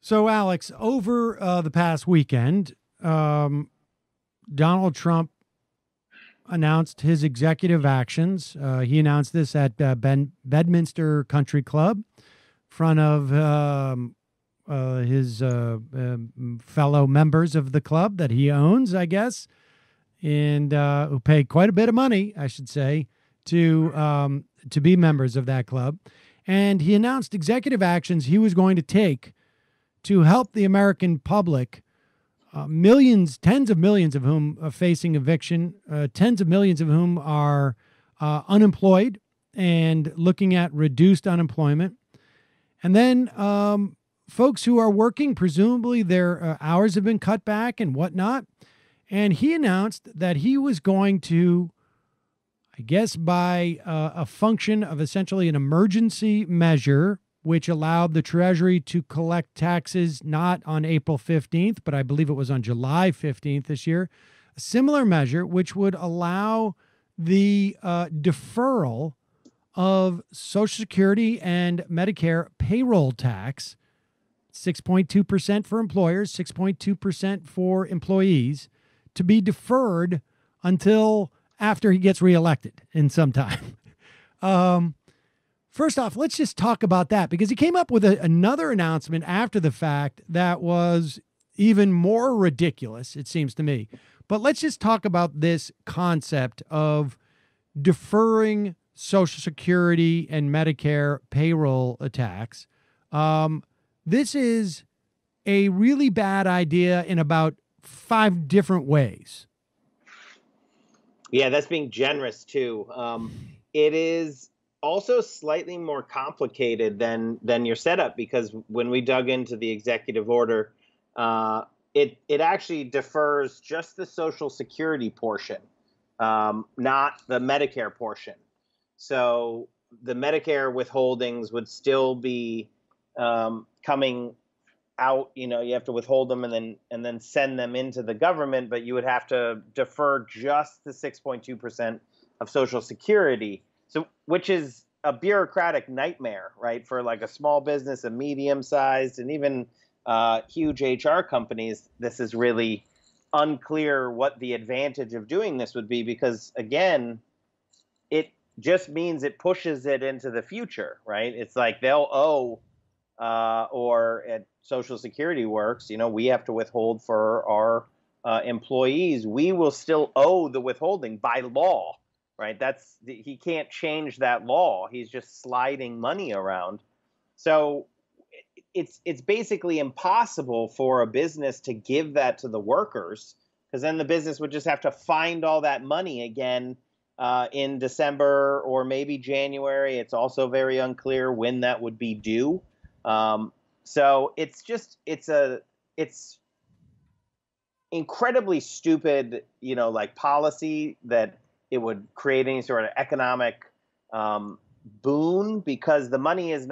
So, Alex, over the past weekend, Donald Trump announced his executive actions. He announced this at Bedminster Country Club, in front of his fellow members of the club that he owns, I guess, and who pay quite a bit of money, I should say, to be members of that club. And he announced executive actions he was going to take to help the American public, millions, tens of millions of whom are facing eviction, tens of millions of whom are unemployed and looking at reduced unemployment. And then folks who are working, presumably their hours have been cut back and whatnot. And he announced that he was going to, I guess, by a function of essentially an emergency measure, which allowed the Treasury to collect taxes not on April 15th, but I believe it was on July 15th this year, a similar measure which would allow the deferral of Social Security and Medicare payroll tax, 6.2% for employers, 6.2% for employees, to be deferred until after he gets reelected in some time. First off, let's just talk about that, because he came up with another announcement after the fact that was even more ridiculous, it seems to me. But let's just talk about this concept of deferring Social Security and Medicare payroll tax. This is a really bad idea in about 5 different ways. Yeah, that's being generous too. It is also slightly more complicated than your setup, because when we dug into the executive order, it actually defers just the Social Security portion, not the Medicare portion. So the Medicare withholdings would still be coming out. You know, you have to withhold them and then send them into the government, but you would have to defer just the 6.2% of Social Security. So, which is a bureaucratic nightmare, right? For like a small business, a medium-sized, and even huge HR companies, this is really unclear what the advantage of doing this would be, because again, it just means it pushes it into the future, right? It's like they'll owe, or at Social Security works, you know, we have to withhold for our employees. We will still owe the withholding by law. Right, he can't change that law. He's just sliding money around. So it's basically impossible for a business to give that to the workers, because then the business would just have to find all that money again in December or maybe January. It's also very unclear when that would be due. So it's incredibly stupid, you know, like policy that it would create any sort of economic boon, because the money is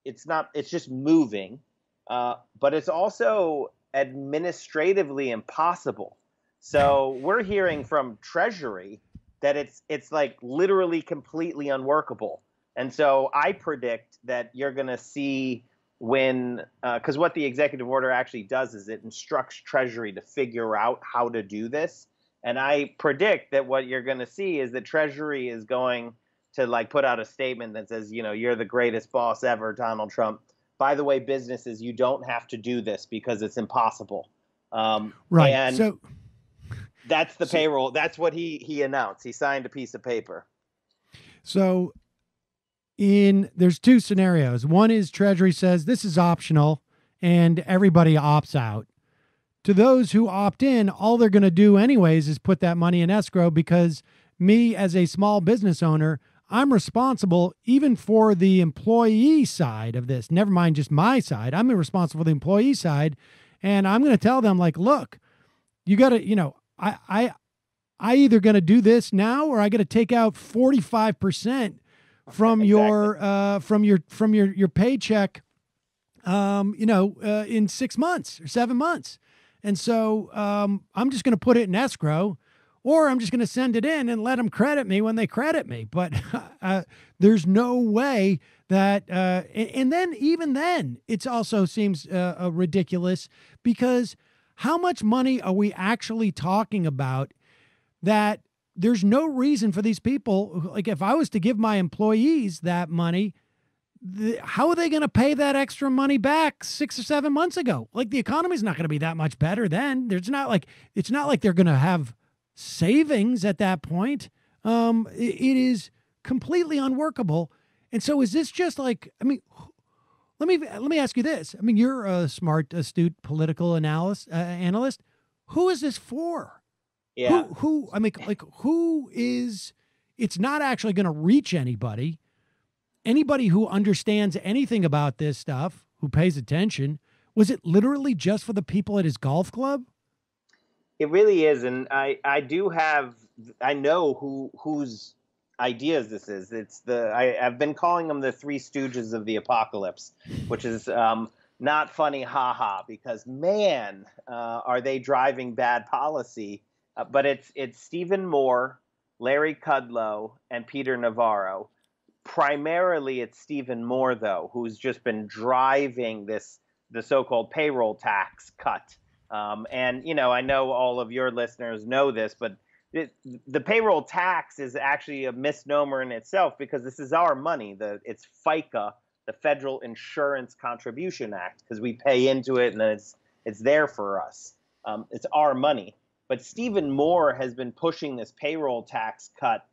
it's just moving, but it's also administratively impossible. So we're hearing from Treasury that it's like literally completely unworkable. And so I predict that you're going to see because what the executive order actually does is it instructs Treasury to figure out how to do this. And I predict that what you're going to see is that Treasury is going to like put out a statement that says, you know, you're the greatest boss ever, Donald Trump. By the way, businesses, you don't have to do this because it's impossible. Right. And so that's the payroll. That's what he announced. He signed a piece of paper. So there's 2 scenarios. One is Treasury says this is optional and everybody opts out. To those who opt in, all they're going to do anyways is put that money in escrow, because me as a small business owner, I'm responsible even for the employee side of this. Never mind just my side. I'm responsible for the employee side. And I'm going to tell them, like, look, you got to, you know, I either going to do this now, or I got to take out 45% from exactly. your paycheck, in 6 months or 7 months. And so I'm just going to put it in escrow, or I'm just going to send it in and let them credit me when they credit me. But there's no way that, and then even then, it also seems ridiculous, because how much money are we actually talking about that there's no reason for these people? Like, if I was to give my employees that money, how are they going to pay that extra money back 6 or 7 months ago? Like, the economy's not going to be that much better then. It's not like they're going to have savings at that point. It is completely unworkable. And so is this just like, I mean, let me ask you this. I mean, you're a smart, astute political analyst. Who is this for? Yeah. Who, I mean, like, who is, it's not actually going to reach anybody. Anybody who understands anything about this stuff, who pays attention. Was it literally just for the people at his golf club? It really is. And I know whose ideas this is. I've been calling them the Three Stooges of the Apocalypse, which is not funny, haha, because man, are they driving bad policy. But it's Stephen Moore, Larry Kudlow, and Peter Navarro. Primarily, it's Stephen Moore, though, who's just been driving the so-called payroll tax cut. And, I know all of your listeners know this, but the payroll tax is actually a misnomer in itself, because this is our money. It's FICA, the Federal Insurance Contribution Act, because we pay into it and then it's there for us. It's our money. But Stephen Moore has been pushing this payroll tax cut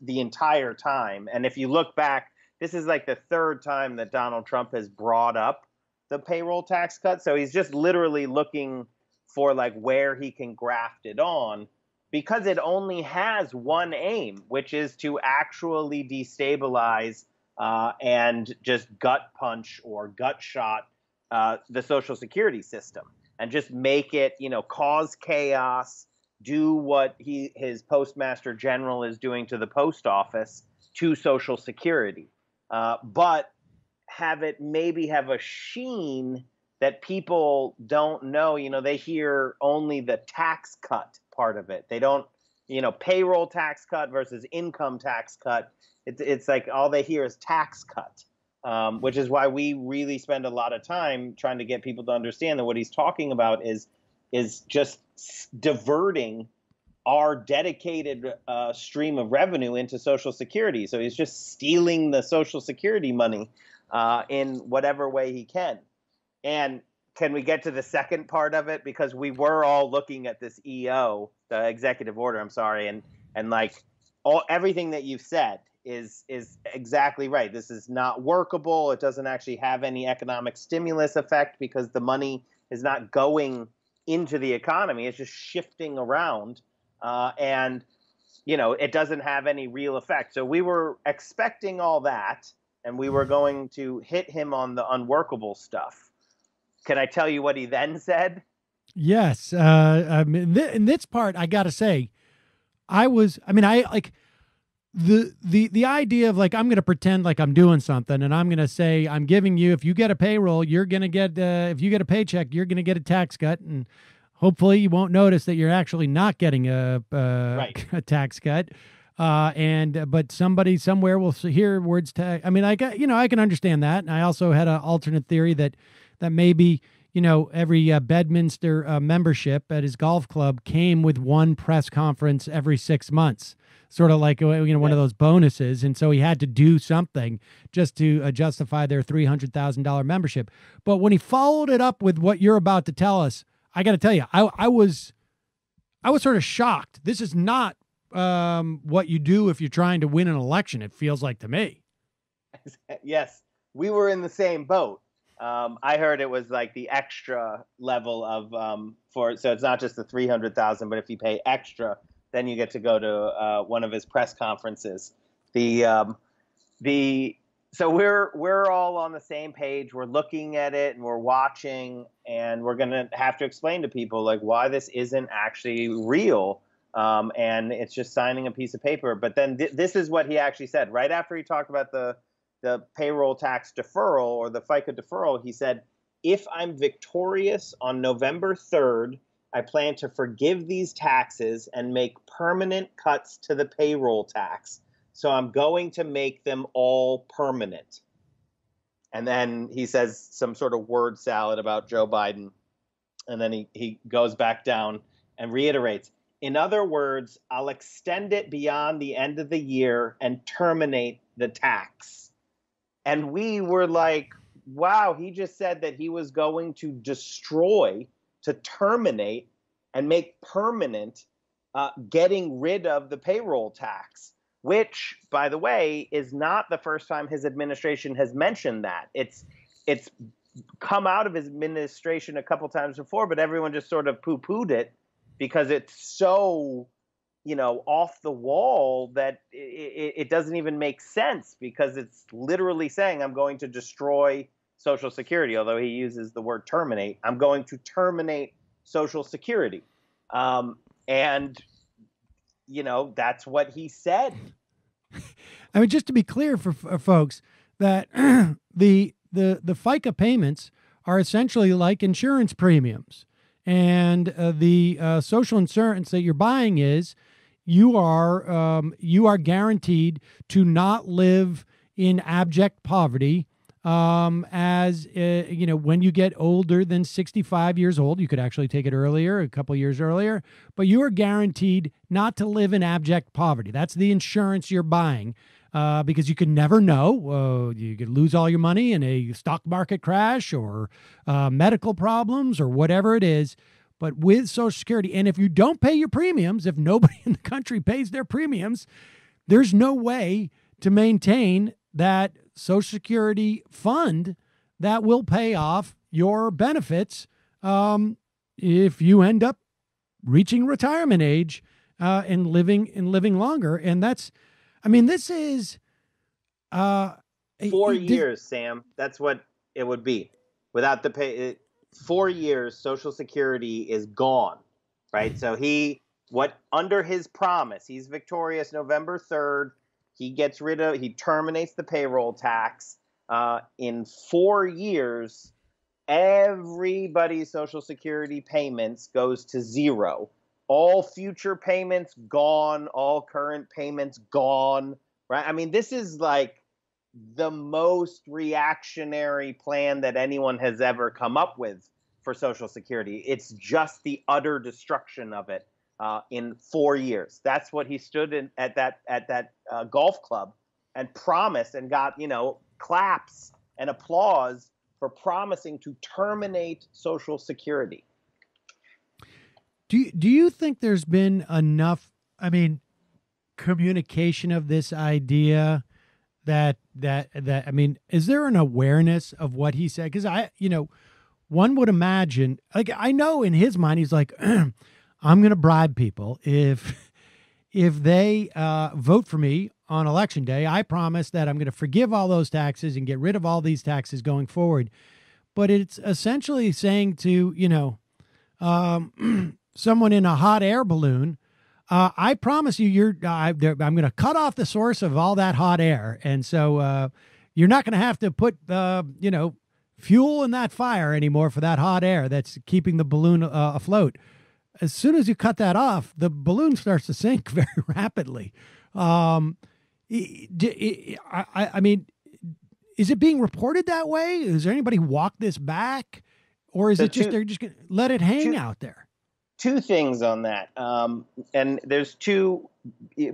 the entire time. And if you look back, this is like the third time that Donald Trump has brought up the payroll tax cut. So he's just literally looking for like where he can graft it on, because it only has one aim, which is to actually destabilize and just gut punch or gut shot the Social Security system, and just make it, cause chaos, do what his postmaster general is doing to the post office to Social Security, but have it maybe have a sheen that people don't know. They hear only the tax cut part of it. They don't, payroll tax cut versus income tax cut. It's like all they hear is tax cut, which is why we really spend a lot of time trying to get people to understand that what he's talking about is just diverting our dedicated stream of revenue into Social Security. So he's just stealing the Social Security money in whatever way he can. And can we get to the second part of it? Because we were all looking at this EO, the executive order, I'm sorry, and like everything that you've said is exactly right. This is not workable. It doesn't actually have any economic stimulus effect, because the money is not going into the economy. It's just shifting around. And, it doesn't have any real effect. So we were expecting all that, and we were going to hit him on the unworkable stuff. Can I tell you what he then said? Yes. In this part, I got to say, I like the idea of like, I'm going to pretend like I'm doing something, and I'm going to say, I'm giving you, if you get a payroll, you're going to get, if you get a paycheck, you're going to get a tax cut. And hopefully you won't notice that you're actually not getting a tax cut. But somebody somewhere will hear words tax. I mean, I can understand that. And I also had an alternate theory that maybe, every Bedminster membership at his golf club came with one press conference every 6 months, sort of like, one of those bonuses. And so he had to do something just to justify their $300,000 membership. But when he followed it up with what you're about to tell us, I got to tell you, I was sort of shocked. This is not what you do if you're trying to win an election, it feels like to me. Yes, we were in the same boat. I heard it was like the extra level of so it's not just the 300,000, but if you pay extra, then you get to go to one of his press conferences. So we're all on the same page. We're looking at it and we're watching, and we're gonna have to explain to people like why this isn't actually real, and it's just signing a piece of paper. But then this is what he actually said right after he talked about the payroll tax deferral, or the FICA deferral. He said, "If I'm victorious on November 3rd, I plan to forgive these taxes and make permanent cuts to the payroll tax. So I'm going to make them all permanent. And then he says some sort of word salad about Joe Biden. And then he goes back down and reiterates, in other words, I'll extend it beyond the end of the year and terminate the tax. And we were like, wow, he just said that he was going to destroy, to terminate, and make permanent getting rid of the payroll tax, which, by the way, is not the first time his administration has mentioned that. It's come out of his administration a couple times before, but everyone just sort of poo-pooed it because it's so, off the wall that it doesn't even make sense, because it's literally saying I'm going to destroy Social Security, although he uses the word terminate. I'm going to terminate Social Security. And that's what he said. I mean, just to be clear for folks, that the FICA payments are essentially like insurance premiums, and the social insurance that you're buying is you are guaranteed to not live in abject poverty. When you get older than 65 years old, you could actually take it earlier, a couple years earlier, but you are guaranteed not to live in abject poverty. That's the insurance you're buying, because you can never know. You could lose all your money in a stock market crash or medical problems or whatever it is. But with Social Security, and if you don't pay your premiums, if nobody in the country pays their premiums, there's no way to maintain that Social Security fund that will pay off your benefits if you end up reaching retirement age and living longer. And this is 4 years, Sam. That's what it would be without the pay. 4 years, Social Security is gone, right? So under his promise, he's victorious November 3rd. He terminates the payroll tax. In 4 years, everybody's Social Security payments goes to zero. All future payments gone, all current payments gone, right? I mean, this is like the most reactionary plan that anyone has ever come up with for Social Security. It's just the utter destruction of it. In 4 years. That's what he stood at that golf club and promised, and got claps and applause for promising to terminate Social Security. Do you think there's been enough, communication of this idea that is there an awareness of what he said? Because one would imagine, like, I know in his mind he's like, I'm going to bribe people. If they vote for me on election day, I promise that I'm going to forgive all those taxes and get rid of all these taxes going forward. But it's essentially saying to, someone in a hot air balloon, I promise you, I'm going to cut off the source of all that hot air. And so you're not going to have to put, fuel in that fire anymore for that hot air that's keeping the balloon afloat. As soon as you cut that off, the balloon starts to sink very rapidly. I mean, is it being reported that way? Is there anybody walk this back? Or is it just they're just going to let it hang out there? Two things on that. And there's two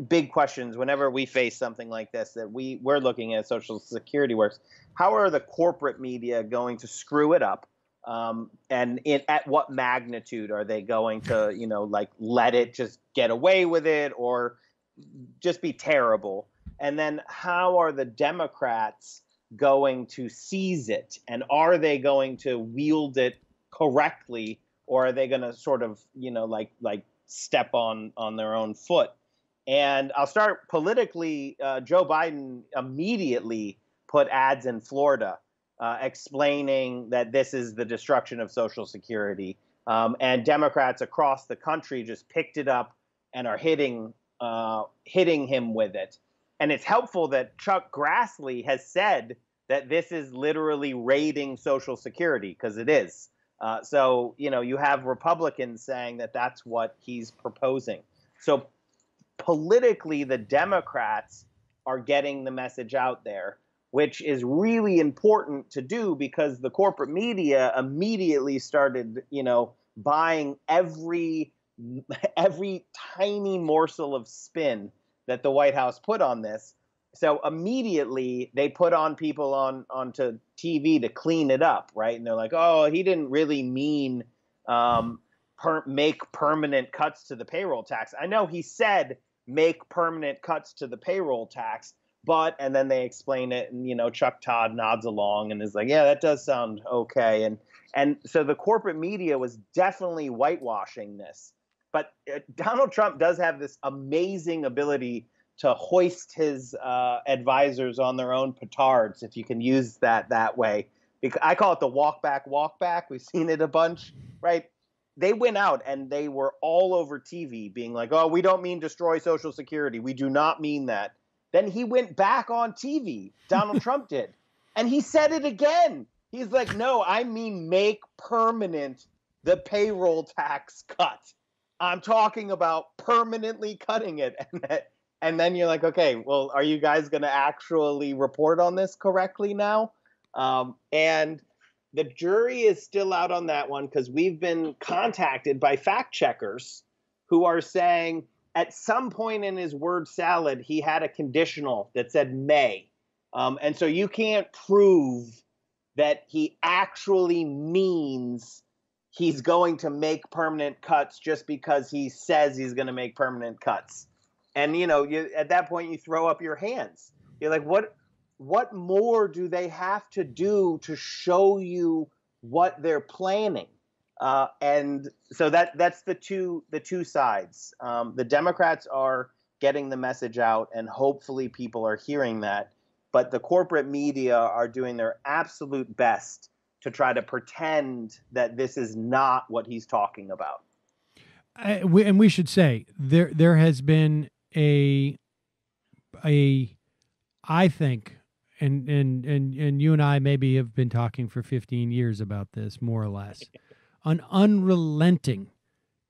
big questions whenever we face something like this that we're looking at Social Security works. How are the corporate media going to screw it up? At what magnitude are they going to, let it just get away with it or just be terrible? And then how are the Democrats going to seize it? And are they going to wield it correctly, or are they going to sort of, step on their own foot? And I'll start politically. Joe Biden immediately put ads in Florida explaining that this is the destruction of Social Security. And Democrats across the country just picked it up and are hitting him with it. And it's helpful that Chuck Grassley has said that this is literally raiding Social Security, because it is. So you have Republicans saying that that's what he's proposing. So politically, the Democrats are getting the message out there, which is really important to do because the corporate media immediately started, buying every tiny morsel of spin that the White House put on this. So immediately they put on people onto TV to clean it up, right? And they're like, oh, he didn't really mean make permanent cuts to the payroll tax. I know he said make permanent cuts to the payroll tax, and then they explain it, and Chuck Todd nods along and is like, yeah, that does sound okay. And so the corporate media was definitely whitewashing this. But Donald Trump does have this amazing ability to hoist his advisors on their own petards, if you can use that way. Because I call it the walk back. We've seen it a bunch, right? They went out and they were all over TV being like, oh, we don't mean destroy Social Security. We do not mean that. Then he went back on TV, Donald Trump did, and he said it again. He's like, no, I mean make permanent the payroll tax cut. I'm talking about permanently cutting it. And then you're like, okay, well, are you guys going to actually report on this correctly now? And the jury is still out on that one because we've been contacted by fact checkers who are saying at some point in his word salad, he had a conditional that said may. And so you can't prove that he actually means he's going to make permanent cuts just because he says he's going to make permanent cuts. And, at that point, you throw up your hands. You're like, what more do they have to do to show you what they're planning? And so that's the two sides. The Democrats are getting the message out, and hopefully people are hearing that. But the corporate media are doing their absolute best to try to pretend that this is not what he's talking about. And we should say there has been I think, and you and I maybe have been talking for 15 years about this, more or less, an unrelenting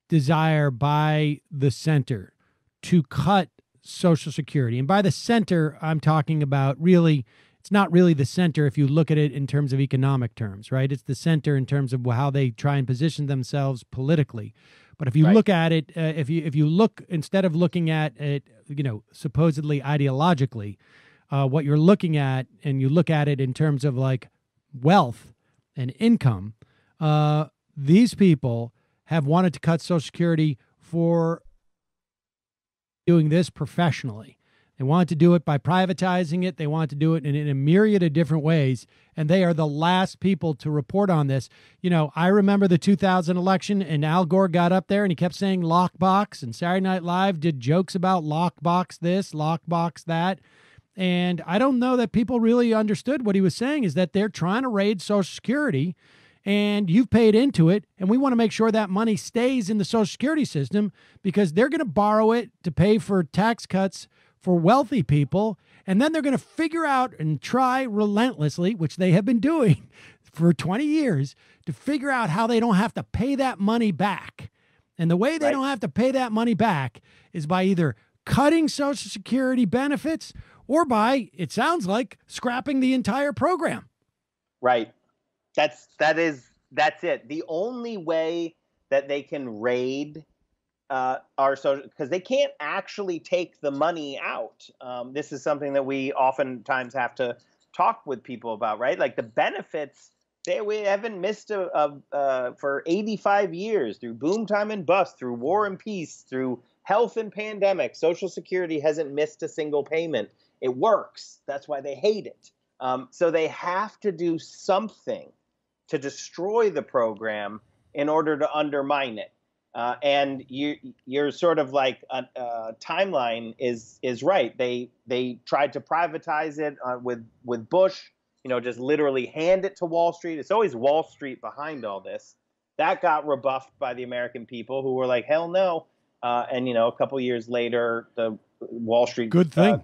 desire by the center to cut Social Security. And by the center, I'm talking about really, it's not really the center if you look at it in terms of economic terms, right? It's the center in terms of how they try and position themselves politically. But if you look at it, if you look, instead of looking at it, supposedly ideologically, what you're looking at, and you look at it in terms of like wealth and income, these people have wanted to cut Social Security for doing this professionally. They wanted to do it by privatizing it. They wanted to do it in a myriad of different ways. And they are the last people to report on this. I remember the 2000 election, and Al Gore got up there and he kept saying lockbox, and Saturday Night Live did jokes about lockbox this, lockbox that. And I don't know that people really understood what he was saying, is that they're trying to raid Social Security, and you've paid into it, and we want to make sure that money stays in the Social Security system because they're going to borrow it to pay for tax cuts for wealthy people, and then they're going to figure out and try relentlessly, which they have been doing for 20 years, to figure out how they don't have to pay that money back. And the way they don't have to pay that money back is by either cutting Social Security benefits or by, it sounds like, scrapping the entire program. Right. That's it. The only way that they can raid our social, because they can't actually take the money out. This is something that we oftentimes have to talk with people about, right? Like the benefits, we haven't missed for 85 years through boom time and bust, through war and peace, through health and pandemic. Social Security hasn't missed a single payment. It works. That's why they hate it. So they have to do something to destroy the program in order to undermine it. And you're sort of like timeline is right. They tried to privatize it with Bush, just literally hand it to Wall Street. It's always Wall Street behind all this. That got rebuffed by the American people who were like, hell no. And a couple years later, the Wall Street good thing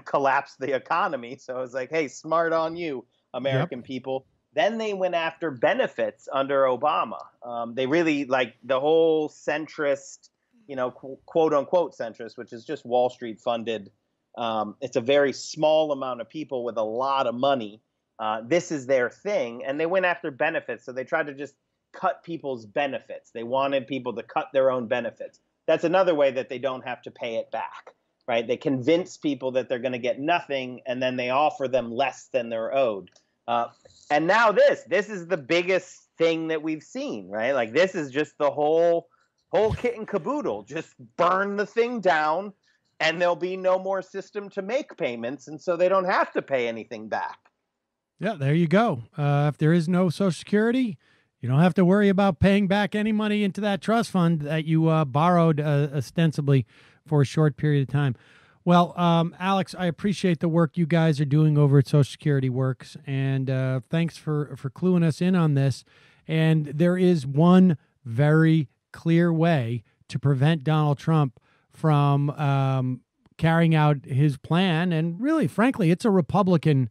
collapsed the economy. So it was like, hey, smart on you, American people. Then they went after benefits under Obama. They really, like the whole centrist quote unquote centrist, which is just Wall Street funded. It's a very small amount of people with a lot of money. This is their thing. And they went after benefits. So they tried to just cut people's benefits. They wanted people to cut their own benefits. That's another way that they don't have to pay it back, right? They convince people that they're going to get nothing, and then they offer them less than they're owed. And now this is the biggest thing that we've seen, right? Like, this is just the whole kit and caboodle. Just burn the thing down, and there'll be no more system to make payments, and so they don't have to pay anything back. Yeah, there you go. If there is no Social Security, you don't have to worry about paying back any money into that trust fund that you borrowed ostensibly for a short period of time. Well, Alex, I appreciate the work you guys are doing over at Social Security Works, and thanks for cluing us in on this. And there is one very clear way to prevent Donald Trump from carrying out his plan. And really, frankly, it's a Republican,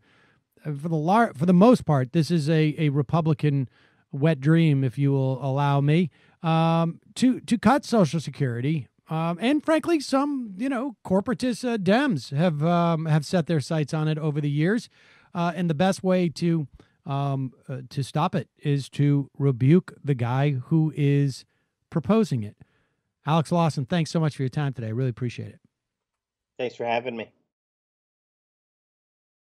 for the most part, this is a Republican wet dream, if you will allow me, to cut Social Security. And frankly, some, corporatist Dems have set their sights on it over the years. And the best way to stop it is to rebuke the guy who is proposing it. Alex Lawson, thanks so much for your time today. I really appreciate it. Thanks for having me.